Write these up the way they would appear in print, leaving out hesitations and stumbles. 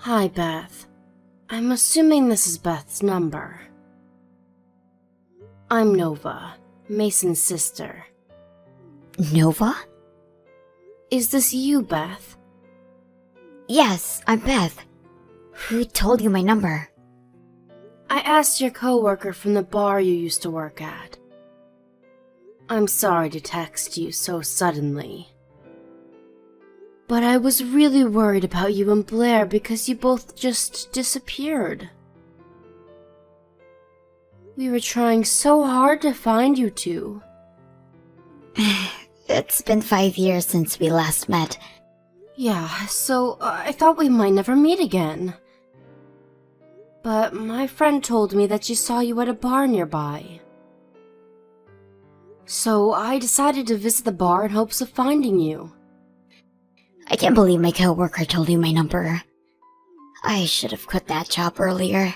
Hi, Beth. I'm assuming this is Beth's number. I'm Nova, Mason's sister. Nova? Is this you, Beth? Yes, I'm Beth. Who told you my number? I asked your coworker from the bar you used to work at. I'm sorry to text you so suddenly. But I was really worried about you and Blair because you both just disappeared. We were trying so hard to find you two. It's been 5 years since we last met. Yeah, so I thought we might never meet again. But my friend told me that she saw you at a bar nearby. So I decided to visit the bar in hopes of finding you. I can't believe my coworker told you my number. I should have quit that job earlier.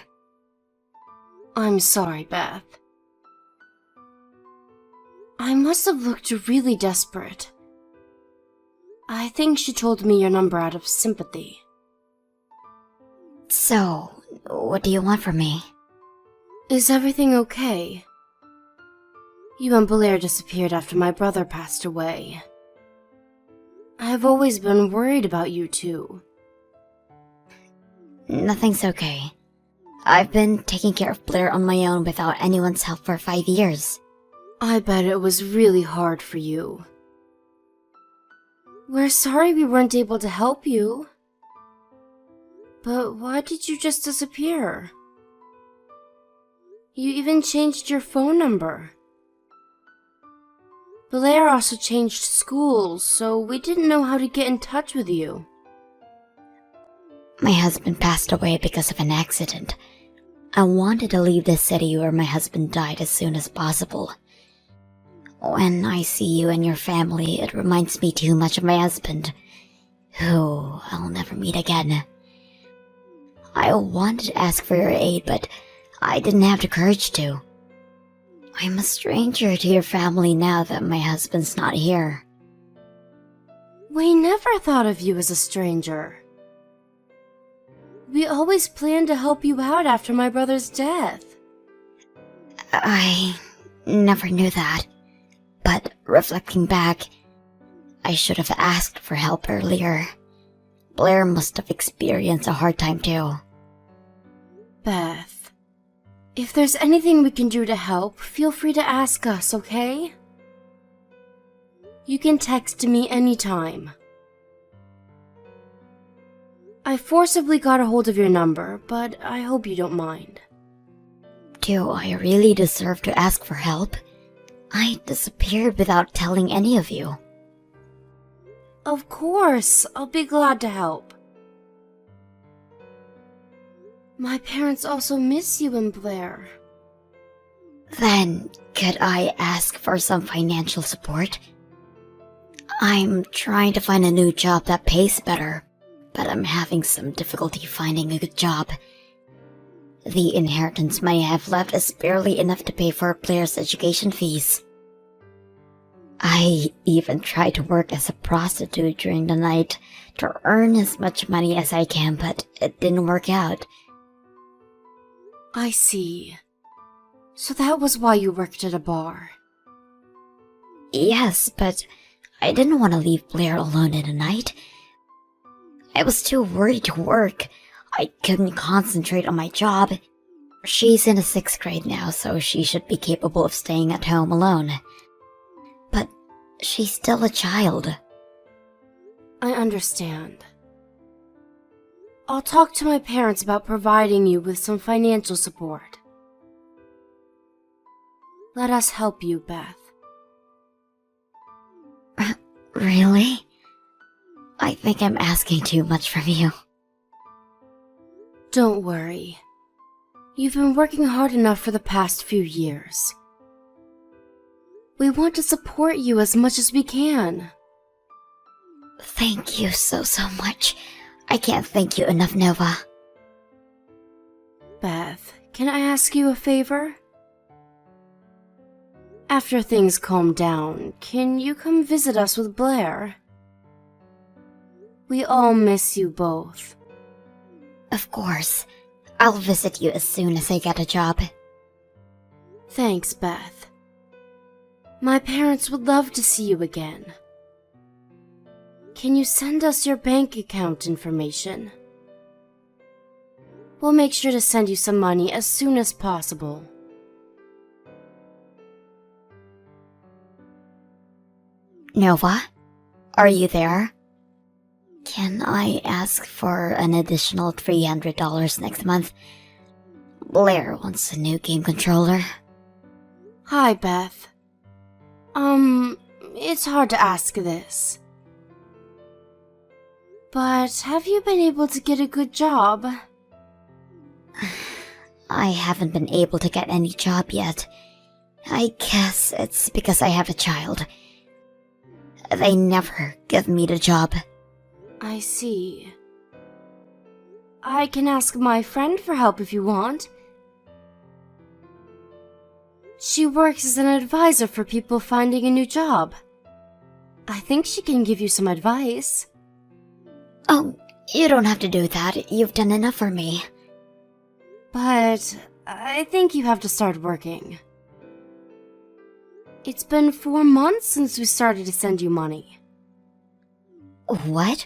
I'm sorry, Beth. I must have looked really desperate. I think she told me your number out of sympathy. So, what do you want from me? Is everything okay? You and Blair disappeared after my brother passed away. I've always been worried about you two. Nothing's okay. I've been taking care of Blair on my own without anyone's help for 5 years. I bet it was really hard for you. We're sorry we weren't able to help you. But why did you just disappear? You even changed your phone number. Blair also changed schools, so we didn't know how to get in touch with you. My husband passed away because of an accident. I wanted to leave the city where my husband died as soon as possible. When I see you and your family, it reminds me too much of my husband, who I'll never meet again. I wanted to ask for your aid, but I didn't have the courage to. I'm a stranger to your family now that my husband's not here. We never thought of you as a stranger. We always planned to help you out after my brother's death. I never knew that. But reflecting back, I should have asked for help earlier. Blair must have experienced a hard time too. Beth, if there's anything we can do to help, feel free to ask us, okay? You can text me anytime. I forcibly got a hold of your number, but I hope you don't mind. Do I really deserve to ask for help? I disappeared without telling any of you. Of course, I'll be glad to help. My parents also miss you and Blair. Then, could I ask for some financial support? I'm trying to find a new job that pays better, but I'm having some difficulty finding a good job. The inheritance money I've left is barely enough to pay for Blair's education fees. I even tried to work as a prostitute during the night to earn as much money as I can, but it didn't work out. I see. So that was why you worked at a bar. Yes, but I didn't want to leave Blair alone in the night. I was too worried to work. I couldn't concentrate on my job. She's in the 6th grade now, so she should be capable of staying at home alone. But she's still a child. I understand. I'll talk to my parents about providing you with some financial support. Let us help you, Beth. Really? I think I'm asking too much from you. Don't worry. You've been working hard enough for the past few years. We want to support you as much as we can. Thank you so much. I can't thank you enough, Nova. Beth, can I ask you a favor? After things calm down, can you come visit us with Blair? We all miss you both. Of course. I'll visit you as soon as I get a job. Thanks, Beth. My parents would love to see you again. Can you send us your bank account information? We'll make sure to send you some money as soon as possible. Nova? Are you there? Can I ask for an additional $300 next month? Blair wants a new game controller. Hi, Beth. It's hard to ask this. But have you been able to get a good job? I haven't been able to get any job yet. I guess it's because I have a child. They never give me the job. I see. I can ask my friend for help if you want. She works as an advisor for people finding a new job. I think she can give you some advice. Oh, you don't have to do that. You've done enough for me. But I think you have to start working. It's been 4 months since we started to send you money. What?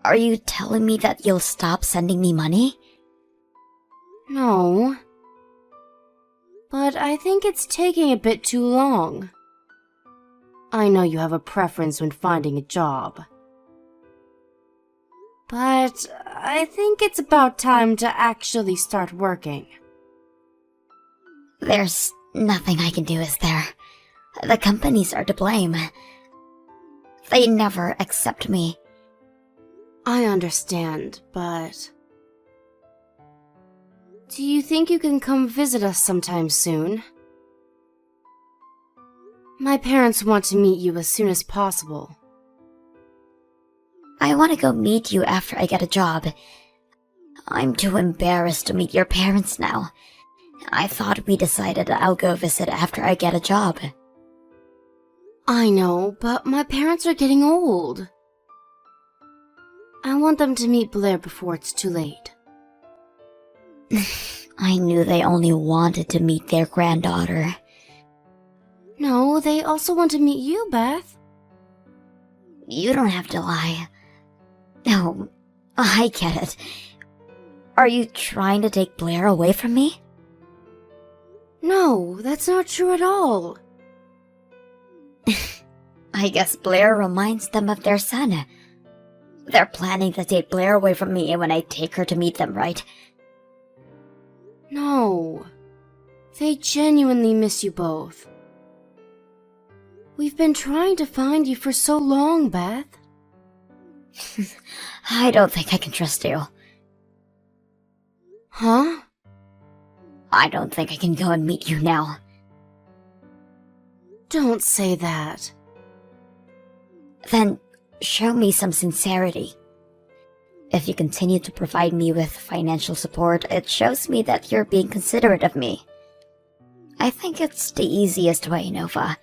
Are you telling me that you'll stop sending me money? No. But I think it's taking a bit too long. I know you have a preference when finding a job. But I think it's about time to actually start working. There's nothing I can do, is there? The companies are to blame. They never accept me. I understand, but... Do you think you can come visit us sometime soon? My parents want to meet you as soon as possible. I want to go meet you after I get a job. I'm too embarrassed to meet your parents now. I thought we decided I'll go visit after I get a job. I know, but my parents are getting old. I want them to meet Blair before it's too late. I knew they only wanted to meet their granddaughter. No, they also want to meet you, Beth. You don't have to lie. No, I get it. Are you trying to take Blair away from me? No, that's not true at all. I guess Blair reminds them of their son. They're planning to take Blair away from me when I take her to meet them, right? No. They genuinely miss you both. We've been trying to find you for so long, Beth. I don't think I can trust you. Huh? I don't think I can go and meet you now. Don't say that. Then show me some sincerity. If you continue to provide me with financial support, it shows me that you're being considerate of me. I think it's the easiest way, Nova.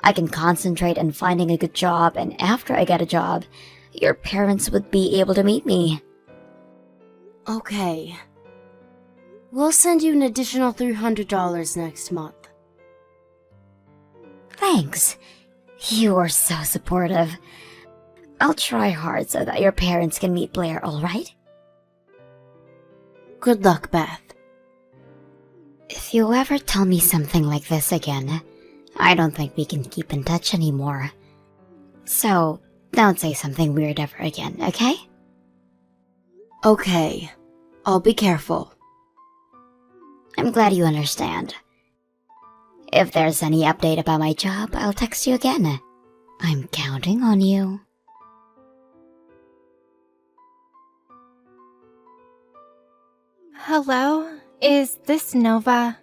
I can concentrate on finding a good job, and after I get a job, your parents would be able to meet me. Okay. We'll send you an additional $300 next month. Thanks. You are so supportive. I'll try hard so that your parents can meet Blair, alright? Good luck, Beth. If you ever tell me something like this again, I don't think we can keep in touch anymore. So, don't say something weird ever again, okay? Okay. I'll be careful. I'm glad you understand. If there's any update about my job, I'll text you again. I'm counting on you. Hello? Is this Nova?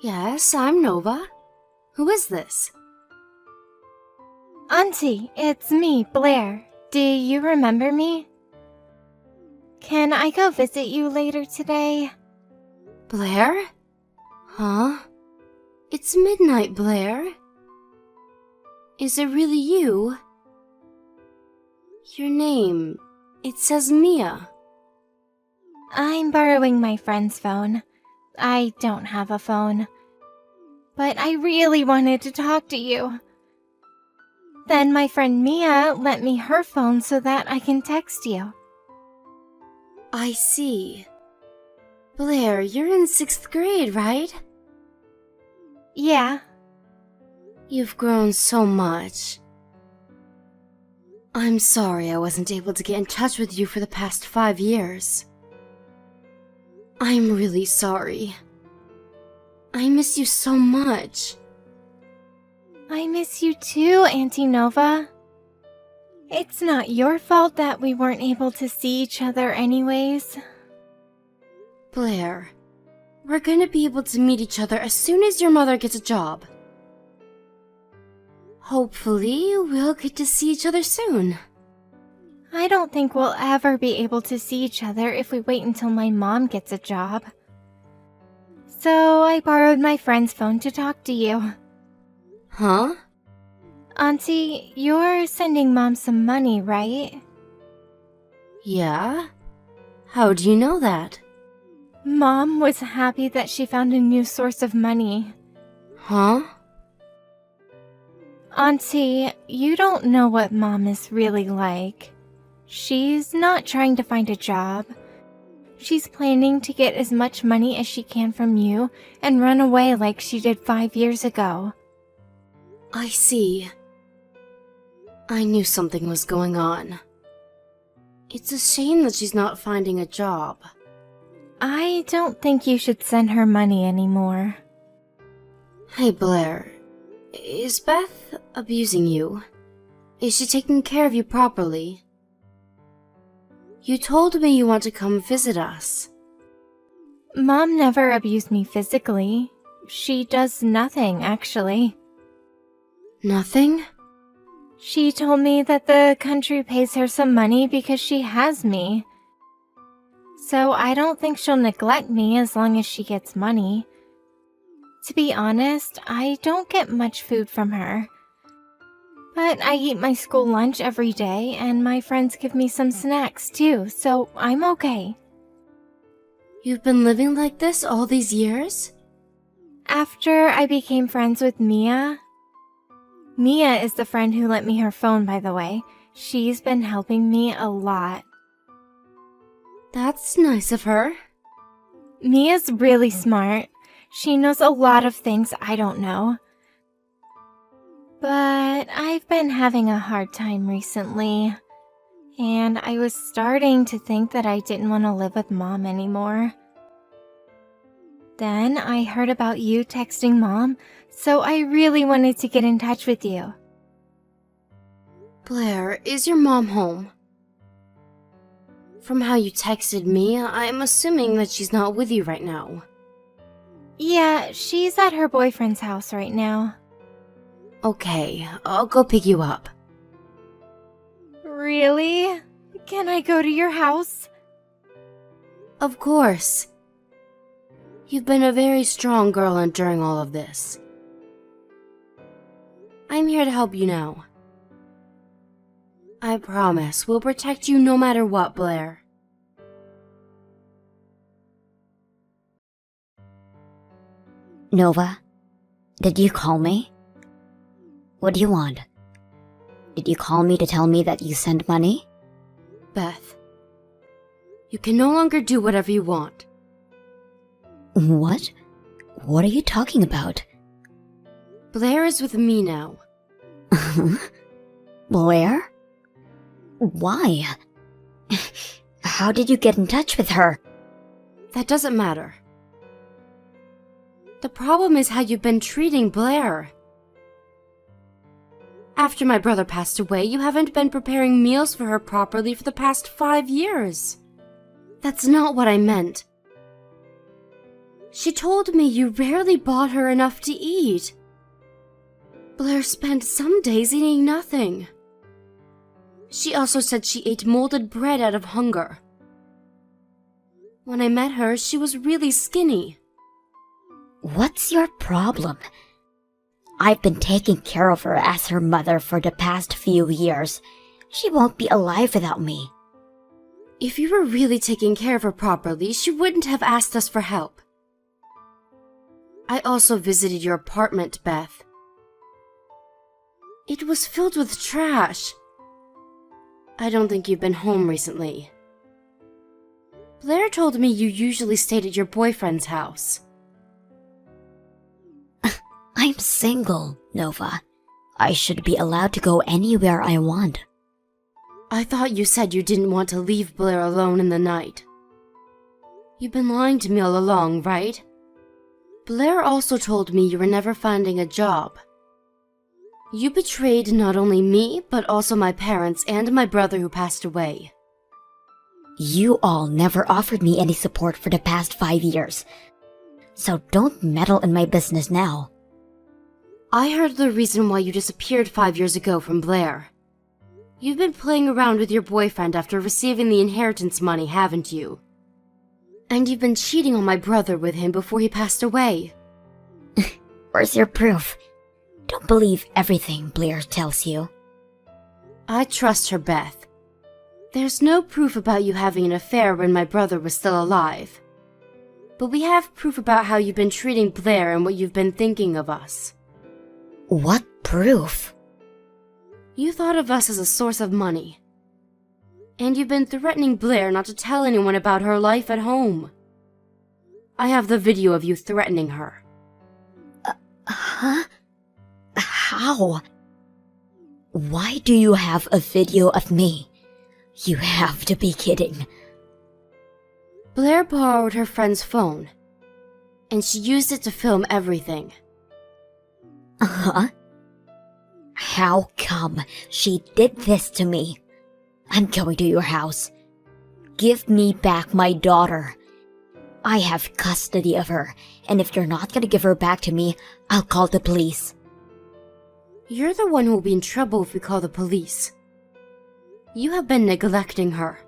Yes, I'm Nova. Who is this? Auntie, it's me, Blair. Do you remember me? Can I go visit you later today? Blair? Huh? It's midnight, Blair. Is it really you? Your name, it says Mia. I'm borrowing my friend's phone. I don't have a phone. But I really wanted to talk to you. Then my friend Mia lent me her phone so that I can text you. I see. Blair, you're in 6th grade, right? Yeah. You've grown so much. I'm sorry I wasn't able to get in touch with you for the past 5 years. I'm really sorry. I miss you so much. I miss you too, Auntie Nova. It's not your fault that we weren't able to see each other anyways. Blair, we're gonna be able to meet each other as soon as your mother gets a job. Hopefully, we'll get to see each other soon. I don't think we'll ever be able to see each other if we wait until my mom gets a job. So I borrowed my friend's phone to talk to you. Huh? Auntie, you're sending Mom some money, right? Yeah? How do you know that? Mom was happy that she found a new source of money. Huh? Auntie, you don't know what Mom is really like. She's not trying to find a job. She's planning to get as much money as she can from you and run away like she did 5 years ago. I see. I knew something was going on. It's a shame that she's not finding a job. I don't think you should send her money anymore. Hey Blair, is Beth abusing you? Is she taking care of you properly? You told me you want to come visit us. Mom never abused me physically. She does nothing, actually. Nothing? She told me that the country pays her some money because she has me. So I don't think she'll neglect me as long as she gets money. To be honest, I don't get much food from her. But I eat my school lunch every day, and my friends give me some snacks too, so I'm okay. You've been living like this all these years? After I became friends with Mia... Mia is the friend who lent me her phone, by the way. She's been helping me a lot. That's nice of her. Mia's really smart. She knows a lot of things I don't know. But I've been having a hard time recently, and I was starting to think that I didn't want to live with Mom anymore. Then I heard about you texting Mom, so I really wanted to get in touch with you. Blair, is your mom home? From how you texted me, I'm assuming that she's not with you right now. Yeah, she's at her boyfriend's house right now. Okay, I'll go pick you up. Really? Can I go to your house? Of course. You've been a very strong girl enduring all of this. I'm here to help you now. I promise we'll protect you no matter what, Blair. Nova, did you call me? What do you want? Did you call me to tell me that you sent money? Beth, you can no longer do whatever you want. What? What are you talking about? Blair is with me now. Blair? Why? How did you get in touch with her? That doesn't matter. The problem is how you've been treating Blair. After my brother passed away, you haven't been preparing meals for her properly for the past 5 years. That's not what I meant. She told me you rarely bought her enough to eat. Blair spent some days eating nothing. She also said she ate molded bread out of hunger. When I met her, she was really skinny. What's your problem? I've been taking care of her as her mother for the past few years. She won't be alive without me. If you were really taking care of her properly, she wouldn't have asked us for help. I also visited your apartment, Beth. It was filled with trash. I don't think you've been home recently. Blair told me you usually stayed at your boyfriend's house. I'm single, Nova. I should be allowed to go anywhere I want. I thought you said you didn't want to leave Blair alone in the night. You've been lying to me all along, right? Blair also told me you were never finding a job. You betrayed not only me, but also my parents and my brother who passed away. You all never offered me any support for the past 5 years. So don't meddle in my business now. I heard the reason why you disappeared 5 years ago from Blair. You've been playing around with your boyfriend after receiving the inheritance money, haven't you? And you've been cheating on my brother with him before he passed away. Where's your proof? Don't believe everything Blair tells you. I trust her, Beth. There's no proof about you having an affair when my brother was still alive. But we have proof about how you've been treating Blair and what you've been thinking of us. What proof? You thought of us as a source of money. And you've been threatening Blair not to tell anyone about her life at home. I have the video of you threatening her. Huh? How? Why do you have a video of me? You have to be kidding. Blair borrowed her friend's phone, and she used it to film everything. Huh? How come she did this to me? I'm going to your house. Give me back my daughter. I have custody of her, and if you're not gonna give her back to me, I'll call the police. You're the one who will be in trouble if we call the police. You have been neglecting her.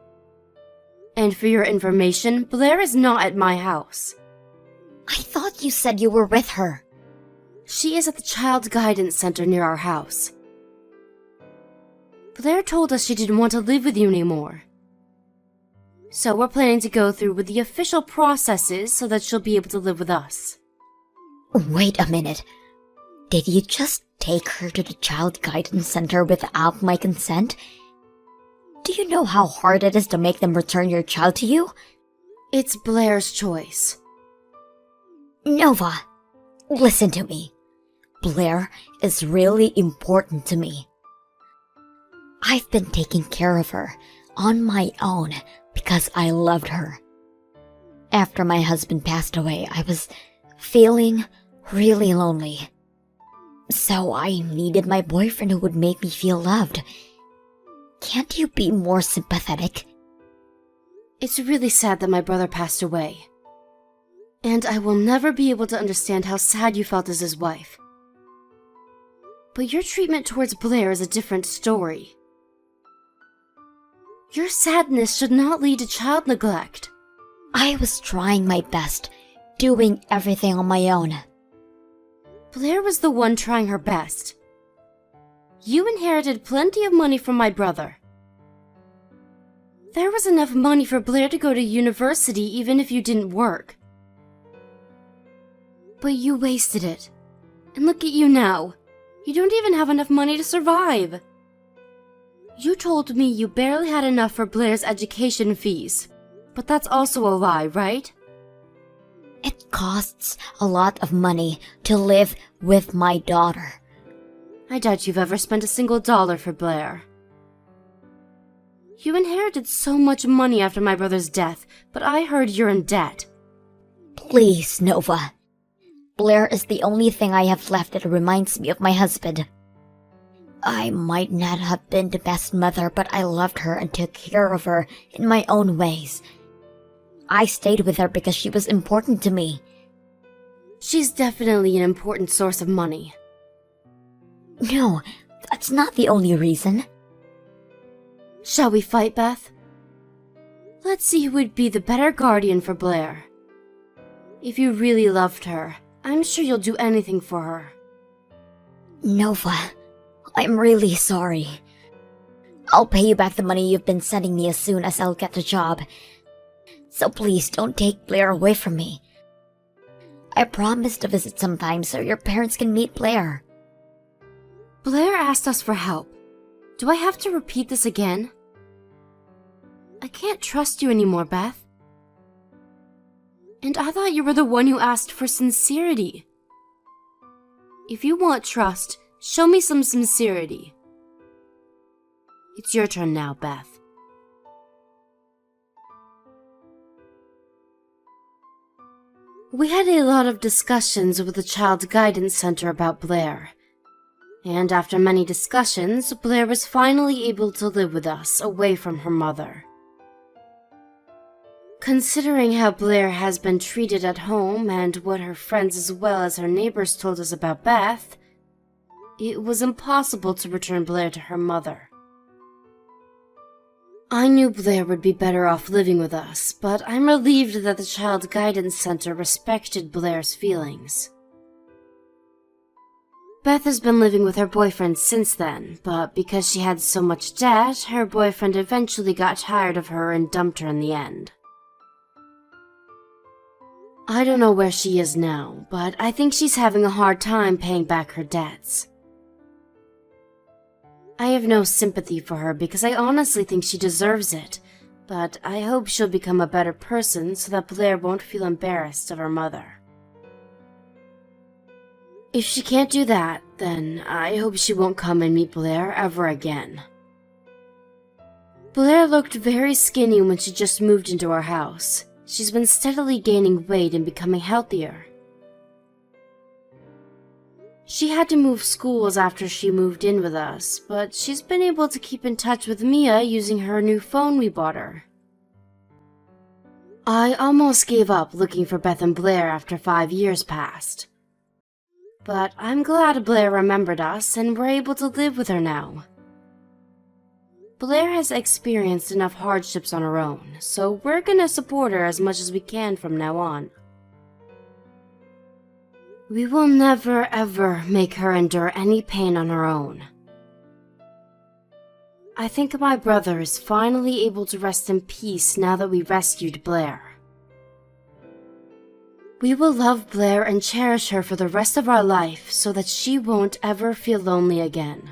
And for your information, Blair is not at my house. I thought you said you were with her. She is at the Child Guidance Center near our house. Blair told us she didn't want to live with you anymore. So we're planning to go through with the official processes so that she'll be able to live with us. Wait a minute. Did you just take her to the Child Guidance Center without my consent? Do you know how hard it is to make them return your child to you? It's Blair's choice. Nova, listen to me. Blair is really important to me. I've been taking care of her on my own because I loved her. After my husband passed away, I was feeling really lonely. So I needed my boyfriend who would make me feel loved. Can't you be more sympathetic? It's really sad that my brother passed away. And I will never be able to understand how sad you felt as his wife. But your treatment towards Blair is a different story. Your sadness should not lead to child neglect. I was trying my best, doing everything on my own. Blair was the one trying her best. You inherited plenty of money from my brother. There was enough money for Blair to go to university even if you didn't work. But you wasted it. And look at you now. You don't even have enough money to survive. You told me you barely had enough for Blair's education fees. But that's also a lie, right? It costs a lot of money to live with my daughter. I doubt you've ever spent a single dollar for Blair. You inherited so much money after my brother's death, but I heard you're in debt. Please, Nova. Blair is the only thing I have left that reminds me of my husband. I might not have been the best mother, but I loved her and took care of her in my own ways. I stayed with her because she was important to me. She's definitely an important source of money. No, that's not the only reason. Shall we fight, Beth? Let's see who would be the better guardian for Blair. If you really loved her, I'm sure you'll do anything for her. Nova, I'm really sorry. I'll pay you back the money you've been sending me as soon as I'll get the job. So please don't take Blair away from me. I promise to visit sometime so your parents can meet Blair. Blair asked us for help. Do I have to repeat this again? I can't trust you anymore, Beth. And I thought you were the one who asked for sincerity. If you want trust, show me some sincerity. It's your turn now, Beth. We had a lot of discussions with the Child Guidance Center about Blair. And after many discussions, Blair was finally able to live with us, away from her mother. Considering how Blair has been treated at home and what her friends as well as her neighbors told us about Beth, it was impossible to return Blair to her mother. I knew Blair would be better off living with us, but I'm relieved that the Child Guidance Center respected Blair's feelings. Beth has been living with her boyfriend since then, but because she had so much debt, her boyfriend eventually got tired of her and dumped her in the end. I don't know where she is now, but I think she's having a hard time paying back her debts. I have no sympathy for her because I honestly think she deserves it, but I hope she'll become a better person so that Blair won't feel embarrassed of her mother. If she can't do that, then I hope she won't come and meet Blair ever again. Blair looked very skinny when she just moved into our house. She's been steadily gaining weight and becoming healthier. She had to move schools after she moved in with us, but she's been able to keep in touch with Mia using her new phone we bought her. I almost gave up looking for Beth and Blair after 5 years passed. But I'm glad Blair remembered us and we're able to live with her now. Blair has experienced enough hardships on her own, so we're gonna support her as much as we can from now on. We will never ever make her endure any pain on her own. I think my brother is finally able to rest in peace now that we rescued Blair. We will love Blair and cherish her for the rest of our life so that she won't ever feel lonely again.